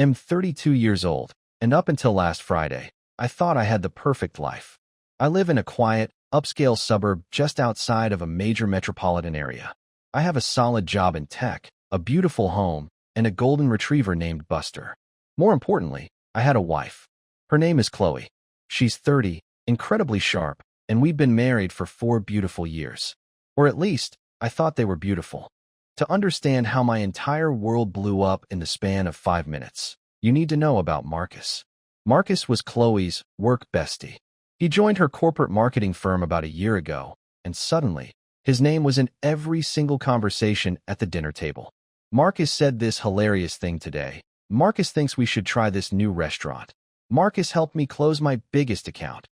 am 32 years old, and up until last Friday, I thought I had the perfect life. I live in a quiet, upscale suburb just outside of a major metropolitan area. I have a solid job in tech, a beautiful home, and a golden retriever named Buster. More importantly, I had a wife. Her name is Chloe. She's 30, incredibly sharp, and we've been married for 4 beautiful years. Or at least, I thought they were beautiful. To understand how my entire world blew up in the span of 5 minutes, you need to know about Marcus. Marcus was Chloe's work bestie. He joined her corporate marketing firm about a year ago, and suddenly, his name was in every single conversation at the dinner table. Marcus said this hilarious thing today. Marcus thinks we should try this new restaurant. Marcus helped me close my biggest account.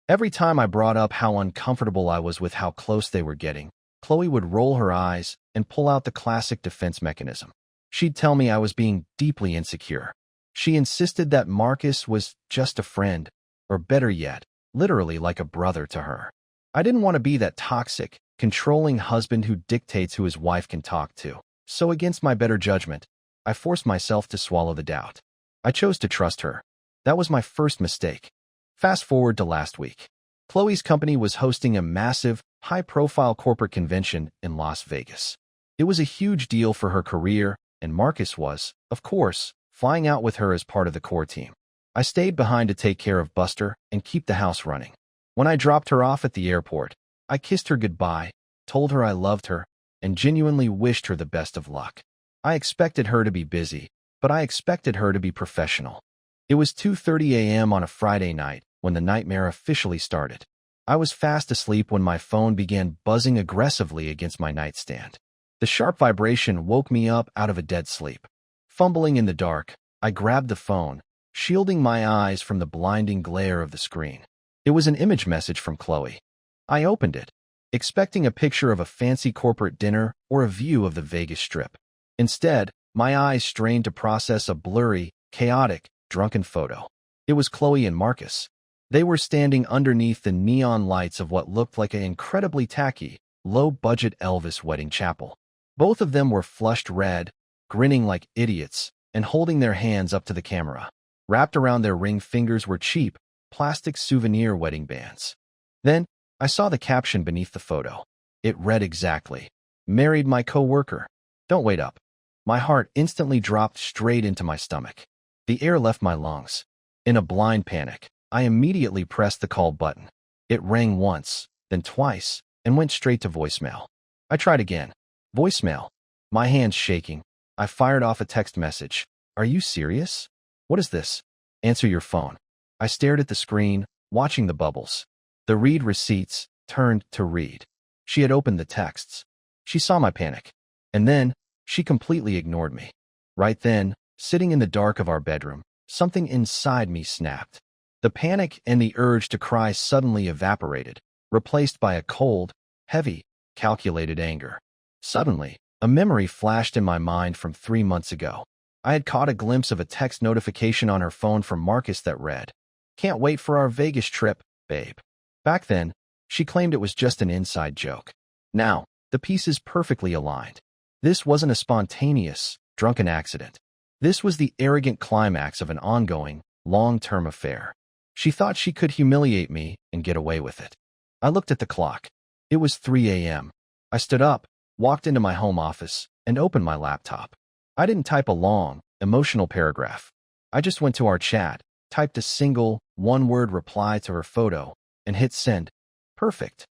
Every time I brought up how uncomfortable I was with how close they were getting, Chloe would roll her eyes and pull out the classic defense mechanism. She'd tell me I was being deeply insecure. She insisted that Marcus was just a friend, or better yet, literally like a brother to her. I didn't want to be that toxic, controlling husband who dictates who his wife can talk to. So against my better judgment, I forced myself to swallow the doubt. I chose to trust her. That was my first mistake. Fast forward to last week. Chloe's company was hosting a massive, high-profile corporate convention in Las Vegas. It was a huge deal for her career, and Marcus was, of course, flying out with her as part of the core team. I stayed behind to take care of Buster and keep the house running. When I dropped her off at the airport, I kissed her goodbye, told her I loved her, and genuinely wished her the best of luck. I expected her to be busy, but I expected her to be professional. It was 2:30 a.m. on a Friday night when the nightmare officially started. I was fast asleep when my phone began buzzing aggressively against my nightstand. The sharp vibration woke me up out of a dead sleep. Fumbling in the dark, I grabbed the phone, shielding my eyes from the blinding glare of the screen. It was an image message from Chloe. I opened it, expecting a picture of a fancy corporate dinner or a view of the Vegas Strip. Instead, my eyes strained to process a blurry, chaotic, drunken photo. It was Chloe and Marcus. They were standing underneath the neon lights of what looked like an incredibly tacky, low-budget Elvis wedding chapel. Both of them were flushed red, grinning like idiots, and holding their hands up to the camera. Wrapped around their ring fingers were cheap, plastic souvenir wedding bands. Then, I saw the caption beneath the photo. It read exactly, "Married my coworker. Don't wait up." My heart instantly dropped straight into my stomach. The air left my lungs. In a blind panic, I immediately pressed the call button. It rang once, then twice, and went straight to voicemail. I tried again. Voicemail. My hands shaking, I fired off a text message. "Are you serious? What is this? Answer your phone." I stared at the screen, watching the bubbles. The read receipts turned to read. She had opened the texts. She saw my panic. And then, she completely ignored me. Right then, sitting in the dark of our bedroom, something inside me snapped. The panic and the urge to cry suddenly evaporated, replaced by a cold, heavy, calculated anger. Suddenly, a memory flashed in my mind from 3 months ago. I had caught a glimpse of a text notification on her phone from Marcus that read, "Can't wait for our Vegas trip, babe." Back then, she claimed it was just an inside joke. Now, the pieces perfectly aligned. This wasn't a spontaneous, drunken accident. This was the arrogant climax of an ongoing, long-term affair. She thought she could humiliate me and get away with it. I looked at the clock. It was 3 a.m. I stood up, walked into my home office, and opened my laptop. I didn't type a long, emotional paragraph. I just went to our chat, typed a single, one-word reply to her photo, and hit send. Perfect.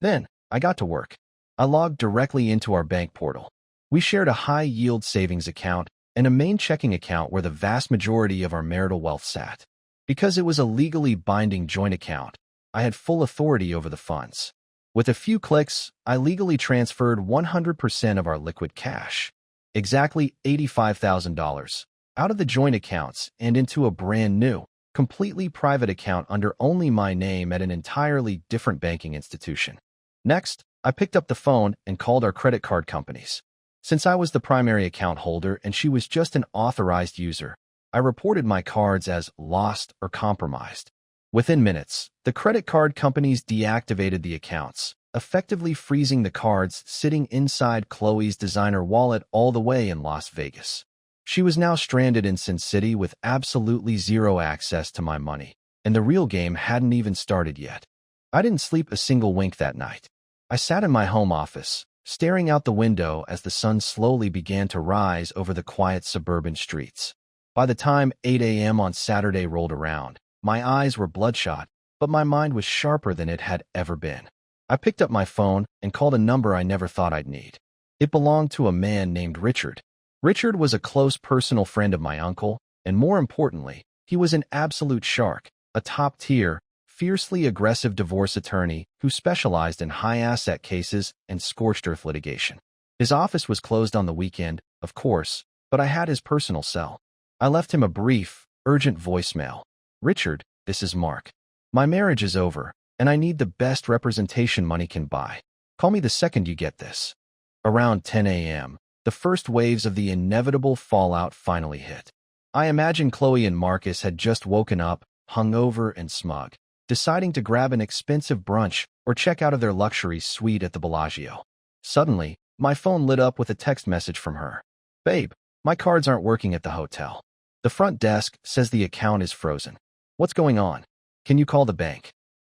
Then, I got to work. I logged directly into our bank portal. We shared a high-yield savings account and a main checking account where the vast majority of our marital wealth sat. Because it was a legally binding joint account, I had full authority over the funds. With a few clicks, I legally transferred 100% of our liquid cash, exactly $85,000, out of the joint accounts and into a brand new, completely private account under only my name at an entirely different banking institution. Next, I picked up the phone and called our credit card companies. Since I was the primary account holder and she was just an authorized user, I reported my cards as lost or compromised. Within minutes, the credit card companies deactivated the accounts, effectively freezing the cards sitting inside Chloe's designer wallet all the way in Las Vegas. She was now stranded in Sin City with absolutely zero access to my money, and the real game hadn't even started yet. I didn't sleep a single wink that night. I sat in my home office, staring out the window as the sun slowly began to rise over the quiet suburban streets. By the time 8 a.m. on Saturday rolled around, my eyes were bloodshot, but my mind was sharper than it had ever been. I picked up my phone and called a number I never thought I'd need. It belonged to a man named Richard. Richard was a close personal friend of my uncle, and more importantly, he was an absolute shark, a top-tier, fiercely aggressive divorce attorney who specialized in high-asset cases and scorched-earth litigation. His office was closed on the weekend, of course, but I had his personal cell. I left him a brief, urgent voicemail. "Richard, this is Mark. My marriage is over, and I need the best representation money can buy. Call me the second you get this." Around 10 a.m., the first waves of the inevitable fallout finally hit. I imagine Chloe and Marcus had just woken up, hungover and smug, deciding to grab an expensive brunch or check out of their luxury suite at the Bellagio. Suddenly, my phone lit up with a text message from her. "Babe, my cards aren't working at the hotel. The front desk says the account is frozen. What's going on? Can you call the bank?"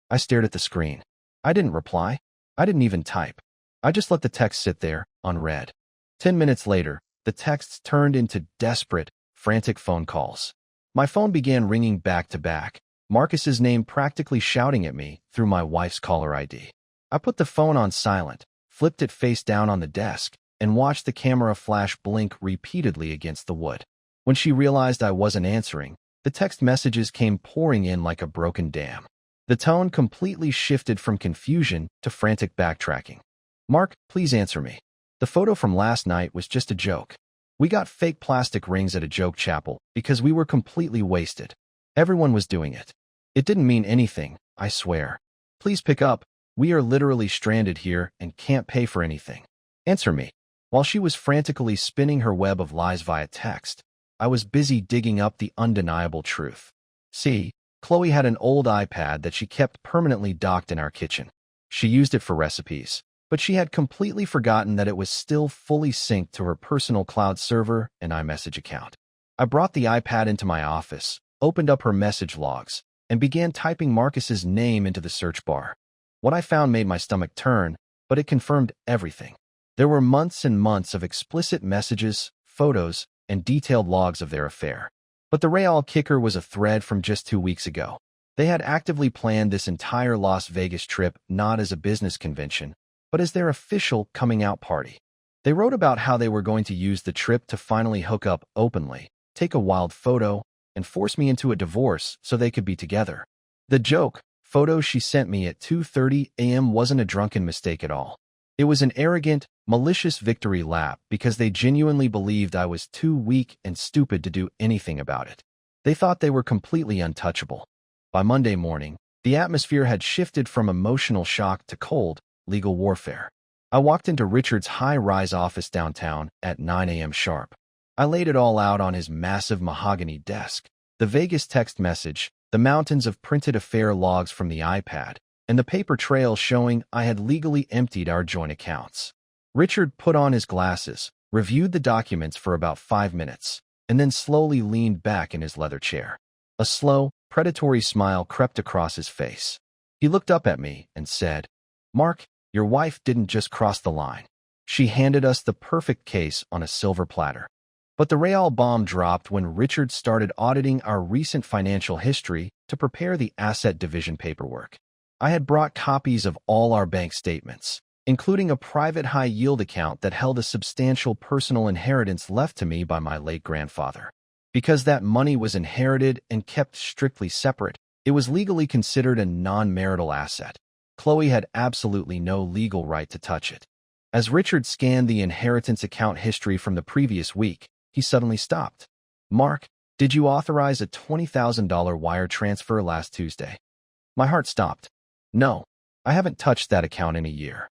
I stared at the screen. I didn't reply. I didn't even type. I just let the text sit there, unread. 10 minutes later, the texts turned into desperate, frantic phone calls. My phone began ringing back to back, Marcus's name practically shouting at me through my wife's caller ID. I put the phone on silent, flipped it face down on the desk, and watched the camera flash blink repeatedly against the wood. When she realized I wasn't answering, the text messages came pouring in like a broken dam. The tone completely shifted from confusion to frantic backtracking. "Mark, please answer me. The photo from last night was just a joke. We got fake plastic rings at a joke chapel because we were completely wasted. Everyone was doing it. It didn't mean anything, I swear. Please pick up. We are literally stranded here and can't pay for anything. Answer me." While she was frantically spinning her web of lies via text, I was busy digging up the undeniable truth. See, Chloe had an old iPad that she kept permanently docked in our kitchen. She used it for recipes, but she had completely forgotten that it was still fully synced to her personal cloud server and iMessage account. I brought the iPad into my office, opened up her message logs, and began typing Marcus's name into the search bar. What I found made my stomach turn, but it confirmed everything. There were months and months of explicit messages, photos, and detailed logs of their affair. But the real kicker was a thread from just 2 weeks ago. They had actively planned this entire Las Vegas trip not as a business convention, but as their official coming-out party. They wrote about how they were going to use the trip to finally hook up openly, take a wild photo, and force me into a divorce so they could be together. The joke photo she sent me at 2:30 a.m. wasn't a drunken mistake at all. It was an arrogant, malicious victory lap because they genuinely believed I was too weak and stupid to do anything about it. They thought they were completely untouchable. By Monday morning, the atmosphere had shifted from emotional shock to cold, legal warfare. I walked into Richard's high-rise office downtown at 9 a.m. sharp. I laid it all out on his massive mahogany desk. The Vegas text message, the mountains of printed affair logs from the iPad, and the paper trail showing I had legally emptied our joint accounts. Richard put on his glasses, reviewed the documents for about 5 minutes, and then slowly leaned back in his leather chair. A slow, predatory smile crept across his face. He looked up at me and said, "Mark, your wife didn't just cross the line. She handed us the perfect case on a silver platter." But the real bomb dropped when Richard started auditing our recent financial history to prepare the asset division paperwork. I had brought copies of all our bank statements, including a private high-yield account that held a substantial personal inheritance left to me by my late grandfather. Because that money was inherited and kept strictly separate, it was legally considered a non-marital asset. Chloe had absolutely no legal right to touch it. As Richard scanned the inheritance account history from the previous week, he suddenly stopped. "Mark, did you authorize a $20,000 wire transfer last Tuesday?" My heart stopped. "No, I haven't touched that account in a year."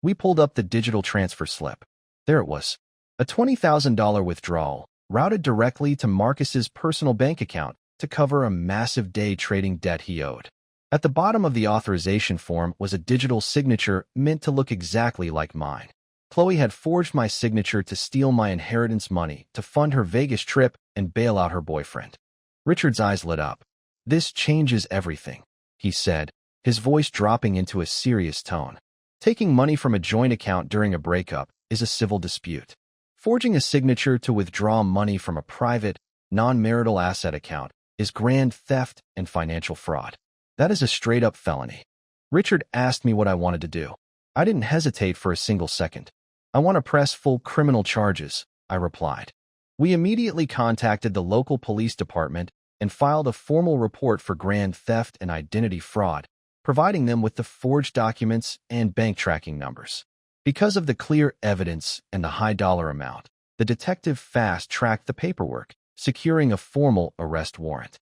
We pulled up the digital transfer slip. There it was. A $20,000 withdrawal, routed directly to Marcus's personal bank account to cover a massive day trading debt he owed. At the bottom of the authorization form was a digital signature meant to look exactly like mine. Chloe had forged my signature to steal my inheritance money to fund her Vegas trip and bail out her boyfriend. Richard's eyes lit up. "This changes everything," he said, his voice dropping into a serious tone. "Taking money from a joint account during a breakup is a civil dispute. Forging a signature to withdraw money from a private, non-marital asset account is grand theft and financial fraud. That is a straight-up felony." Richard asked me what I wanted to do. I didn't hesitate for a single second. "I want to press full criminal charges," I replied. We immediately contacted the local police department and filed a formal report for grand theft and identity fraud, providing them with the forged documents and bank tracking numbers. Because of the clear evidence and the high dollar amount, the detective fast-tracked the paperwork, securing a formal arrest warrant.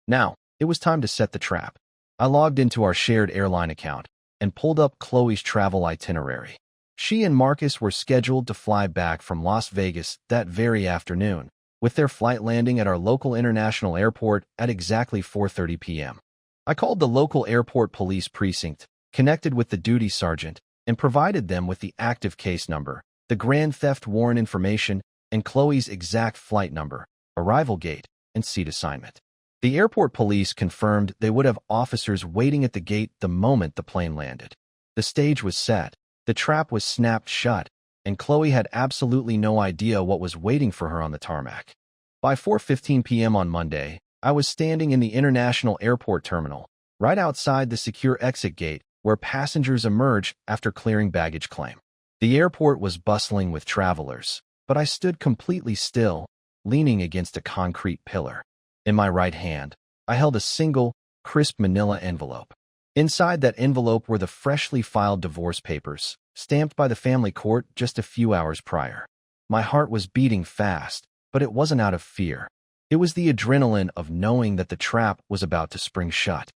Now, it was time to set the trap. I logged into our shared airline account and pulled up Chloe's travel itinerary. She and Marcus were scheduled to fly back from Las Vegas that very afternoon, with their flight landing at our local international airport at exactly 4:30 p.m. I called the local airport police precinct, connected with the duty sergeant, and provided them with the active case number, the grand theft warrant information, and Chloe's exact flight number, arrival gate, and seat assignment. The airport police confirmed they would have officers waiting at the gate the moment the plane landed. The stage was set, the trap was snapped shut, and Chloe had absolutely no idea what was waiting for her on the tarmac. By 4:15 p.m. on Monday, I was standing in the international airport terminal, right outside the secure exit gate where passengers emerge after clearing baggage claim. The airport was bustling with travelers, but I stood completely still, leaning against a concrete pillar. In my right hand, I held a single, crisp manila envelope. Inside that envelope were the freshly filed divorce papers, stamped by the family court just a few hours prior. My heart was beating fast, but it wasn't out of fear. It was the adrenaline of knowing that the trap was about to spring shut.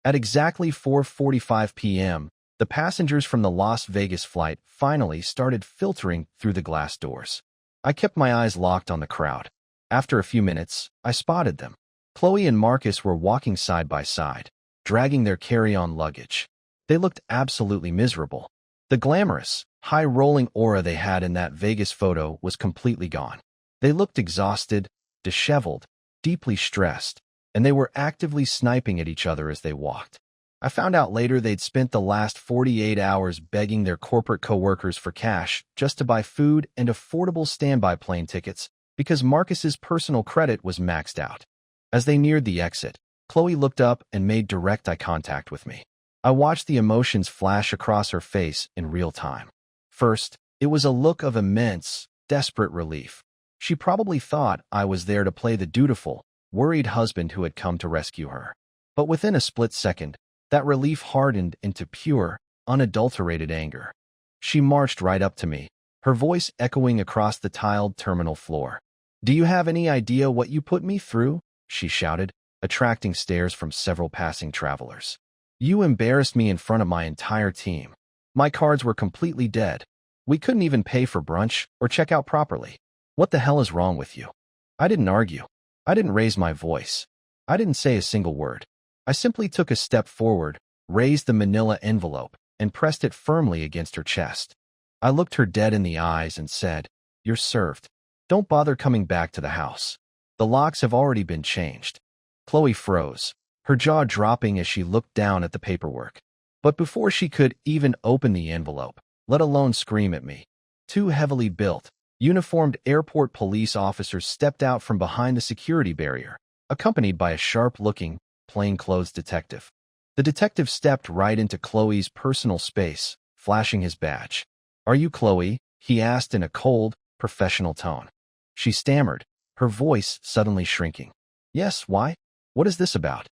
At exactly 4:45 p.m., the passengers from the Las Vegas flight finally started filtering through the glass doors. I kept my eyes locked on the crowd. After a few minutes, I spotted them. Chloe and Marcus were walking side by side, dragging their carry-on luggage. They looked absolutely miserable. The glamorous, high-rolling aura they had in that Vegas photo was completely gone. They looked exhausted, disheveled, deeply stressed, and they were actively sniping at each other as they walked. I found out later they'd spent the last 48 hours begging their corporate coworkers for cash just to buy food and affordable standby plane tickets because Marcus's personal credit was maxed out. As they neared the exit, Chloe looked up and made direct eye contact with me. I watched the emotions flash across her face in real time. First, it was a look of immense, desperate relief. She probably thought I was there to play the dutiful, worried husband who had come to rescue her. But within a split second, that relief hardened into pure, unadulterated anger. She marched right up to me, her voice echoing across the tiled terminal floor. "Do you have any idea what you put me through?" she shouted, attracting stares from several passing travelers. "You embarrassed me in front of my entire team. My cards were completely dead. We couldn't even pay for brunch or check out properly. What the hell is wrong with you?" I didn't argue. I didn't raise my voice. I didn't say a single word. I simply took a step forward, raised the manila envelope, and pressed it firmly against her chest. I looked her dead in the eyes and said, "You're served. Don't bother coming back to the house. The locks have already been changed." Chloe froze, her jaw dropping as she looked down at the paperwork. But before she could even open the envelope, let alone scream at me, two heavily built, uniformed airport police officers stepped out from behind the security barrier, accompanied by a sharp-looking, plainclothes detective. The detective stepped right into Chloe's personal space, flashing his badge. "Are you Chloe?" he asked in a cold, professional tone. She stammered, her voice suddenly shrinking. "Yes, why? What is this about?"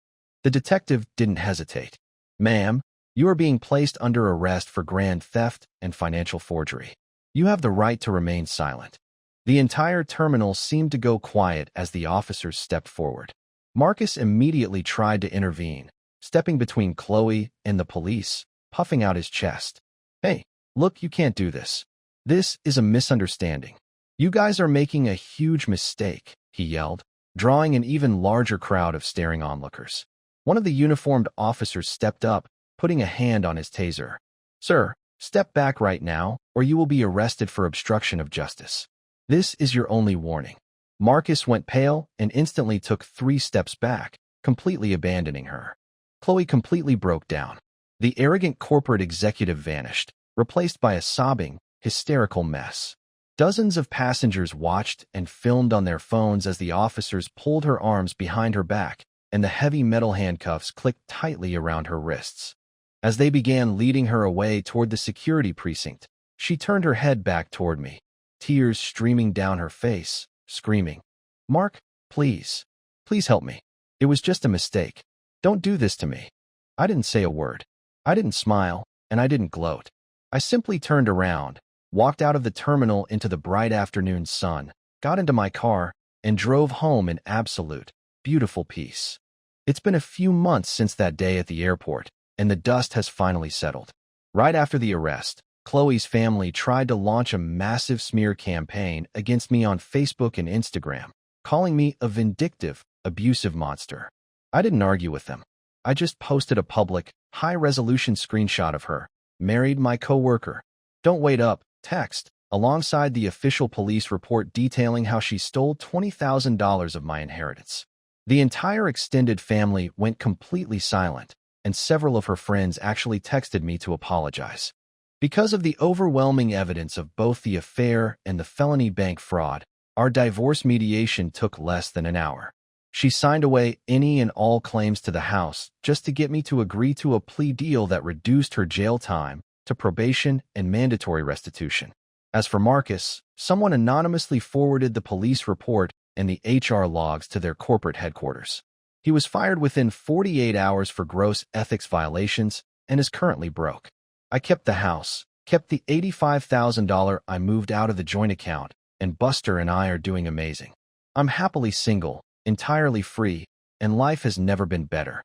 The detective didn't hesitate. "Ma'am, you are being placed under arrest for grand theft and financial forgery. You have the right to remain silent." The entire terminal seemed to go quiet as the officers stepped forward. Marcus immediately tried to intervene, stepping between Chloe and the police, puffing out his chest. "Hey, look, you can't do this. This is a misunderstanding. You guys are making a huge mistake," he yelled, drawing an even larger crowd of staring onlookers. One of the uniformed officers stepped up, putting a hand on his taser. "Sir, Step back right now, or you will be arrested for obstruction of justice. This is your only warning. Marcus went pale and instantly took 3 steps back, completely abandoning her. Chloe completely broke down. The arrogant corporate executive vanished, replaced by a sobbing, hysterical mess. Dozens of passengers watched and filmed on their phones as the officers pulled her arms behind her back and the heavy metal handcuffs clicked tightly around her wrists. As they began leading her away toward the security precinct, she turned her head back toward me, tears streaming down her face, screaming, "Mark, please, please help me. It was just a mistake. Don't do this to me." I didn't say a word. I didn't smile, and I didn't gloat. I simply turned around, walked out of the terminal into the bright afternoon sun, got into my car, and drove home in absolute, beautiful peace. It's been a few months since that day at the airport, and the dust has finally settled. Right after the arrest, Chloe's family tried to launch a massive smear campaign against me on Facebook and Instagram, calling me a vindictive, abusive monster. I didn't argue with them. I just posted a public, high-resolution screenshot of her, married my coworker. "Don't wait up," text, alongside the official police report detailing how she stole $20,000 of my inheritance. The entire extended family went completely silent, and several of her friends actually texted me to apologize. Because of the overwhelming evidence of both the affair and the felony bank fraud, our divorce mediation took less than an hour. She signed away any and all claims to the house just to get me to agree to a plea deal that reduced her jail time to probation and mandatory restitution. As for Marcus, someone anonymously forwarded the police report and the HR logs to their corporate headquarters. He was fired within 48 hours for gross ethics violations and is currently broke. I kept the house, kept the $85,000 I moved out of the joint account, and Buster and I are doing amazing. I'm happily single, entirely free, and life has never been better.